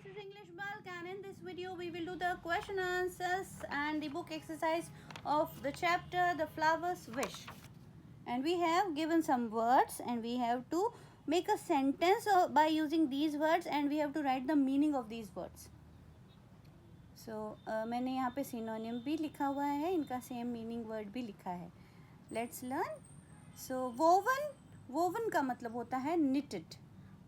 this is English Bulk, and in this video we will do the question answers and the book exercise of the chapter The Flower's Wish. And we have given some words and we have to make a sentence by using these words, and we have to write the meaning of these words. So मैंने यहाँ पे synonym भी लिखा हुआ है, इनका same meaning word भी लिखा है. Let's learn. So woven का मतलब होता है knitted,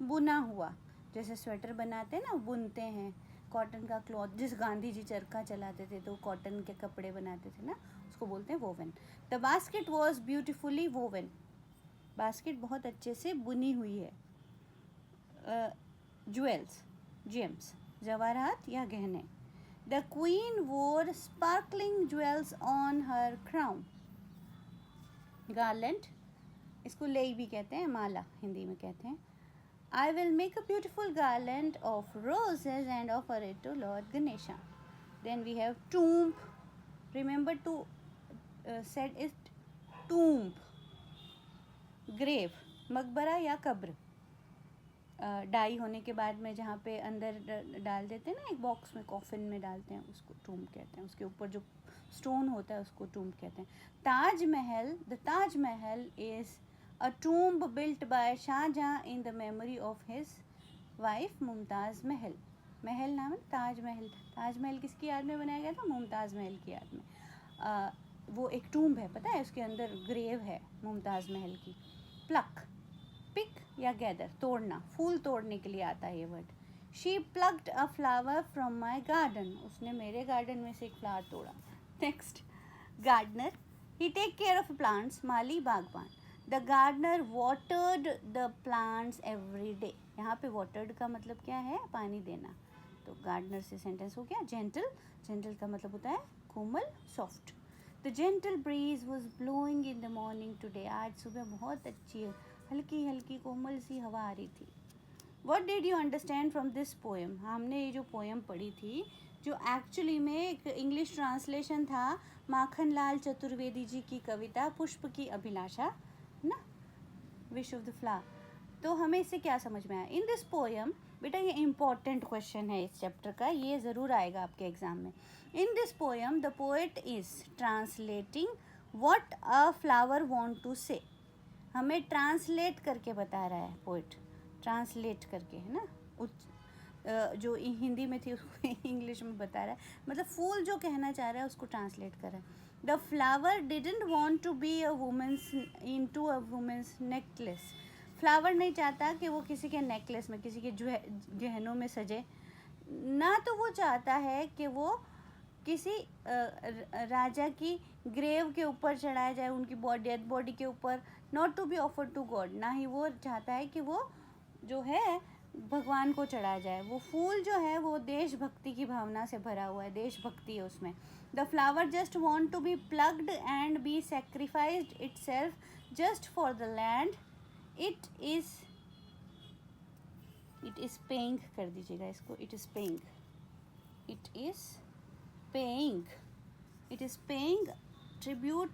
बुना हुआ. जैसे स्वेटर बनाते हैं ना, बुनते हैं. कॉटन का क्लॉथ, जिस गांधी जी चरखा चलाते थे तो कॉटन के कपड़े बनाते थे ना, उसको बोलते हैं woven. The basket was beautifully woven. Basket बहुत अच्छे से बुनी हुई है. ज्वेल्स, जेम्स, जवाहरात या गहने. द क्वीन वोर sparkling jewels on her crown. Garland, इसको लेई भी कहते हैं, माला हिंदी में कहते हैं. I will make a beautiful garland of roses and offer it to Lord Ganesha. Then we have tomb. Remember to said it tomb. Grave, मकबरा या कब्र. डाई होने के बाद में जहाँ पे अंदर डाल देते हैं ना, एक बॉक्स में, कॉफिन में डालते हैं, उसको टूम्ब कहते हैं. उसके ऊपर जो स्टोन होता है उसको टूम्ब कहते हैं. Taj Mahal, the Taj Mahal is a tomb built by Shahjahan in the memory of his wife Mumtaz महल. महल नाम है ताज महल. ताज महल किसकी याद में बनाया गया था? मुमताज़ महल की याद में. वो एक टूम्ब है, पता है, उसके अंदर ग्रेव है मुमताज़ महल की. प्लक, पिक या गैदर, तोड़ना, फूल तोड़ने के लिए आता है ये word. She plucked a flower from my garden. उसने मेरे गार्डन में से एक फ्लावर तोड़ा. Next, gardener, he take care of plants. माली, बागबान. The gardener watered the plants every day. यहाँ पे वाटर्ड का मतलब क्या है? पानी देना. तो गार्डनर से सेंटेंस हो गया. जेंटल, जेंटल का मतलब होता है कोमल, soft. The gentle breeze was blowing in the morning today. आज सुबह बहुत अच्छी हल्की हल्की कोमल सी हवा आ रही थी. What did you understand from this poem. हमने ये जो पोएम पढ़ी थी, जो एक्चुअली में एक इंग्लिश ट्रांसलेशन था माखन लाल चतुर्वेदी जी की कविता पुष्प की अभिलाषा ना, विश ऑफ द फ्लावर. तो हमें इससे क्या समझ में आया? इन दिस पोएम, बेटा ये इम्पॉर्टेंट क्वेश्चन है इस चैप्टर का, ये ज़रूर आएगा आपके एग्जाम में. In this poem the poet is translating what a flower want to say. हमें ट्रांसलेट करके बता रहा है पोएट, ट्रांसलेट करके, है ना. जो हिंदी में थी उसको इंग्लिश में बता रहा है. मतलब फूल जो कहना चाह रहा है उसको ट्रांसलेट कर रहा है. The flower didn't want to be a women's into a women's necklace. Flower नहीं चाहता कि वो किसी के नेकलेस में, किसी के गहनों में सजे. ना तो वो चाहता है कि वो किसी राजा की ग्रेव के ऊपर चढ़ाया जाए, उनकी डेड बॉडी के ऊपर. Not to be offered to God. ना ही वो चाहता है कि वो जो है भगवान को चढ़ाया जाए. वो फूल जो है वो देशभक्ति की भावना से भरा हुआ है, देशभक्ति है उसमें. The flower just want to be plugged and be sacrificed itself just for the land. It is paying कर दीजिएगा इसको. It is paying, it is paying, it is paying tribute,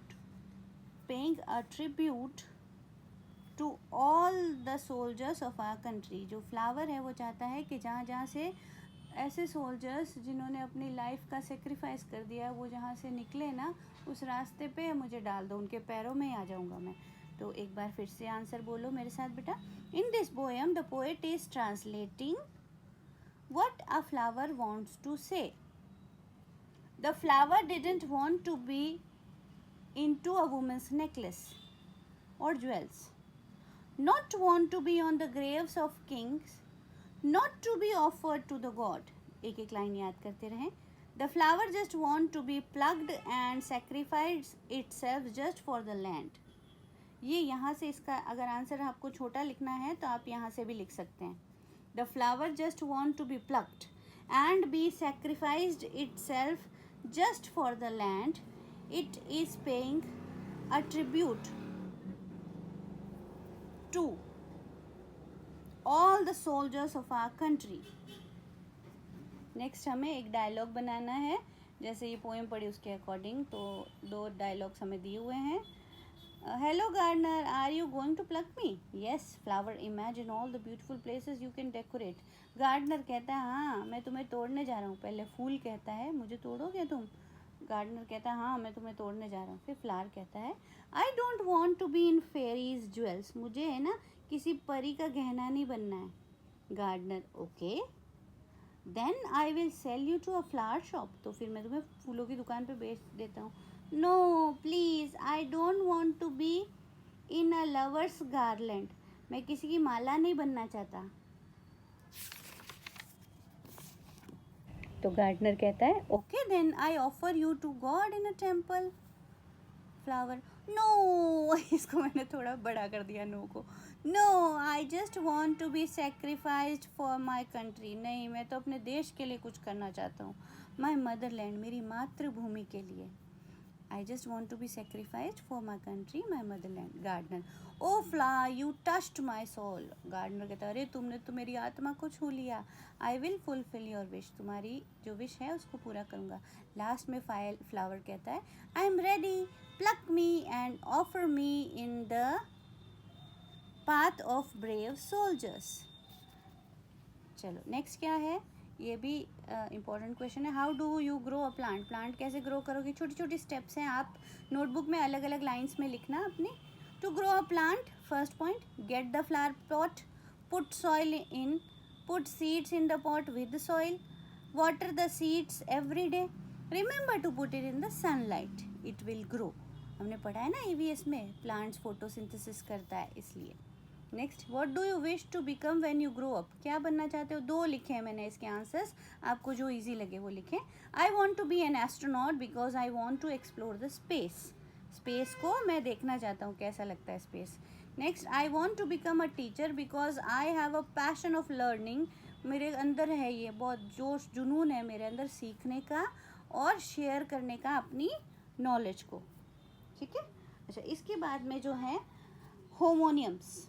paying a tribute to all the soldiers of our country. जो flower है वो चाहता है कि जहाँ जहाँ से ऐसे सोल्जर्स जिन्होंने अपनी लाइफ का सेक्रीफाइस कर दिया है, वो जहाँ से निकले ना, उस रास्ते पे मुझे डाल दो, उनके पैरों में आ जाऊँगा मैं. तो एक बार फिर से आंसर बोलो मेरे साथ बेटा. In this poem the poet is translating what a flower wants to say. The flower didn't want to be into a women's necklace और jewels. Not want to be on the graves of kings, not to be offered to the god. एक एक line याद करते रहें. The flower just want to be plucked and sacrifice itself just for the land. ये यहाँ से इसका अगर आंसर आपको छोटा लिखना है तो आप यहाँ से भी लिख सकते हैं. The flower just want to be plucked and be sacrificed itself just for the land. It is paying a tribute to all the soldiers of our country. Next हमें एक डायलॉग बनाना है, जैसे ये पोएम पढ़ी उसके अकॉर्डिंग. तो 2 dialogues हमें दिए हुए हैं. Hello gardener, are you going to pluck me? Yes flower, imagine all the beautiful places you can decorate. Gardener कहता है हाँ मैं तुम्हें तोड़ने जा रहा हूँ. पहले फूल कहता है मुझे तोड़ोगे तुम. गार्डनर कहता है हाँ मैं तुम्हें तोड़ने जा रहा हूँ. फिर फ्लावर कहता है I don't want to be in fairies jewels, मुझे है ना किसी परी का गहना नहीं बनना है. Gardener okay then I will sell you to a flower shop, तो फिर मैं तुम्हें फूलों की दुकान पे बेच देता हूँ. No please I don't want to be in a lover's garland, मैं किसी की माला नहीं बनना चाहता. तो गार्डनर कहता है okay then I offer you to God in a temple. Flower no इसको मैंने थोड़ा बड़ा कर दिया नो को. No I just want to be sacrificed for my country, नहीं मैं तो अपने देश के लिए कुछ करना चाहता हूँ. माई मदरलैंड, मेरी मातृभूमि के लिए. I just want to be sacrificed for my country, my motherland. Gardener, oh flower, you touched my soul. Gardener कहता है अरे तुमने तो मेरी आत्मा को छू लिया. I will fulfill your wish, तुम्हारी जो विश है उसको पूरा करूँगा. लास्ट में फ्लावर कहता है I am ready, pluck me and offer me in the path of brave soldiers. चलो नेक्स्ट क्या है, ये भी इम्पॉर्टेंट क्वेश्चन है. How do you grow a plant, plant कैसे ग्रो करोगे. छोटी छोटी स्टेप्स हैं, आप नोटबुक में अलग अलग लाइन्स में लिखना अपने. To grow a plant first point, get the flower pot, put soil in, put seeds in the pot with soil, water the seeds every day, remember to put it in the sunlight, it will grow. हमने पढ़ा है ना EVS में plants photosynthesis करता है इसलिए. Next, what do you wish to become when you grow up, क्या बनना चाहते हो. दो लिखे हैं मैंने इसके आंसर्स, आपको जो इजी लगे वो लिखें. I want to be an astronaut because I want to explore the space, space को मैं देखना चाहता हूँ कैसा लगता है space. Next, I want to become a teacher because I have a passion of learning, मेरे अंदर है ये बहुत जोश जुनून है मेरे अंदर सीखने का और शेयर करने का अपनी नॉलेज को. ठीक है. अच्छा इसके बाद में जो है होमोनियम्स.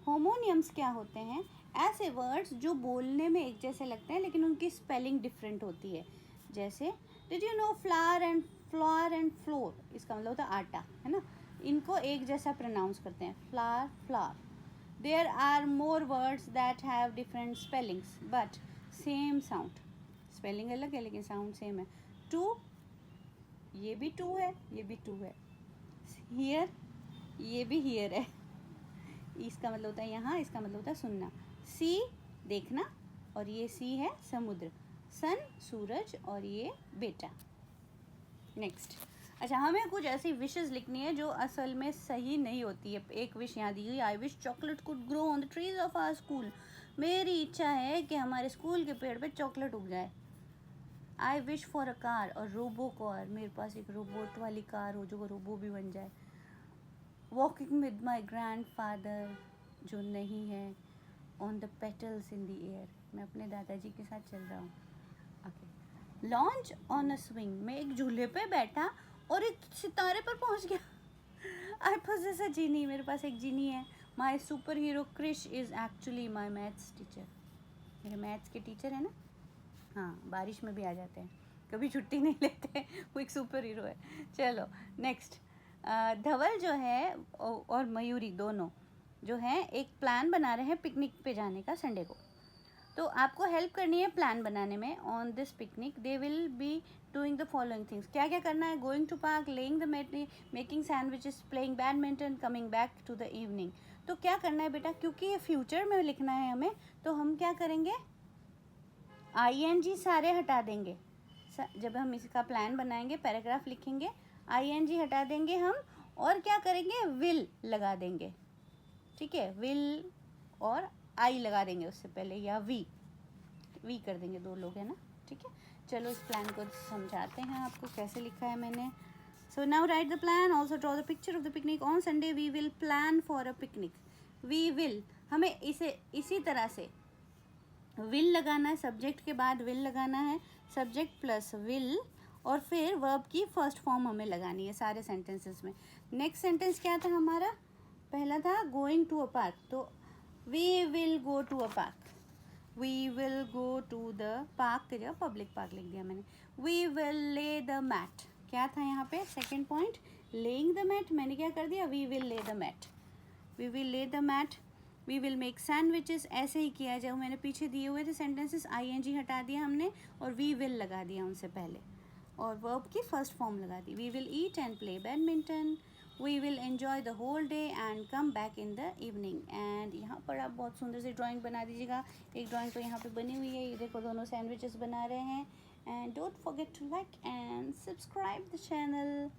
होमोनियम्स क्या होते हैं, ऐसे वर्ड्स जो बोलने में एक जैसे लगते हैं लेकिन उनकी स्पेलिंग डिफरेंट होती है. जैसे did you know flower and floor, इसका मतलब होता है आटा, है ना. इनको एक जैसा प्रोनाउंस करते हैं, flower flower. There are more words that have different spellings but same sound, spelling अलग है लेकिन साउंड सेम है. टू, ये भी टू है ये भी टू है. हियर, ये भी हियर है, इसका मतलब होता है यहाँ, इसका मतलब होता है सुनना. सी देखना और ये सी है समुद्र. सन सूरज और ये बेटा. नेक्स्ट, अच्छा हमें कुछ ऐसी विशेस लिखनी है जो असल में सही नहीं होती है. एक विश यहाँ दी हुई, I wish chocolate could grow on the trees of our school, मेरी इच्छा है कि हमारे स्कूल के पेड़ पे चॉकलेट उग जाए. I wish for a car और रोबो कार, मेरे पास एक रोबोट वाली कार हो जो रोबो भी बन जाए. Walking with my grand father, जो नहीं है. On the petals in the air, मैं अपने दादाजी के साथ चल रहा हूँ. Okay. Launch on a swing, मैं एक झूले पे बैठा और एक सितारे पर पहुँच गया. आई पोजेस अ जीनी, मेरे पास एक जीनी है. My super hero Krish is actually my maths teacher, मेरे मैथ्स के टीचर है ना. हाँ बारिश में भी आ जाते हैं, कभी छुट्टी नहीं लेते, वो एक सुपर हीरो है. चलो नेक्स्ट, धवल जो है और मयूरी दोनों जो हैं एक प्लान बना रहे हैं पिकनिक पे जाने का संडे को. तो आपको हेल्प करनी है प्लान बनाने में. On this picnic they will be doing the following things, क्या क्या करना है. Going to park, laying the making sandwiches, playing badminton, coming back to the evening. तो क्या करना है बेटा, क्योंकि ये फ्यूचर में लिखना है हमें, तो हम क्या करेंगे, ING सारे हटा देंगे. जब हम इसका प्लान बनाएंगे पैराग्राफ लिखेंगे ING हटा देंगे हम और क्या करेंगे, विल लगा देंगे. ठीक है, विल और आई लगा देंगे उससे पहले, या वी कर देंगे, दो लोग हैं ना. ठीक है. चलो इस प्लान को समझाते हैं आपको कैसे लिखा है मैंने. So now write the plan, also draw the picture of the picnic. On Sunday we will plan for a picnic. We will, हमें इसे इसी तरह से विल लगाना है, सब्जेक्ट के बाद विल लगाना है, सब्जेक्ट प्लस विल और फिर वर्ब की फर्स्ट फॉर्म हमें लगानी है सारे सेंटेंसेस में. नेक्स्ट सेंटेंस क्या था हमारा, पहला था गोइंग टू अ पार्क, तो we will go to a park, we will go to the park की जगह पब्लिक पार्क लिख दिया मैंने. We will lay the mat, क्या था यहाँ पे second point, laying the mat, मैंने क्या कर दिया, we will lay the mat, we will lay the mat, we will make sandwiches, ऐसे ही किया जाए। मैंने पीछे दिए हुए थे सेंटेंसेस, ING हटा दिया हमने और वी विल लगा दिया उनसे पहले, और वर्ब की फर्स्ट फॉर्म लगा दी। We will eat and play badminton, we will enjoy the whole day and come back in the evening. And यहाँ पर आप बहुत सुंदर सी ड्राइंग बना दीजिएगा। एक ड्राइंग तो यहाँ पे बनी हुई है, ये देखो दोनों सैंडविचेस बना रहे हैं। And don't forget to like and subscribe the channel.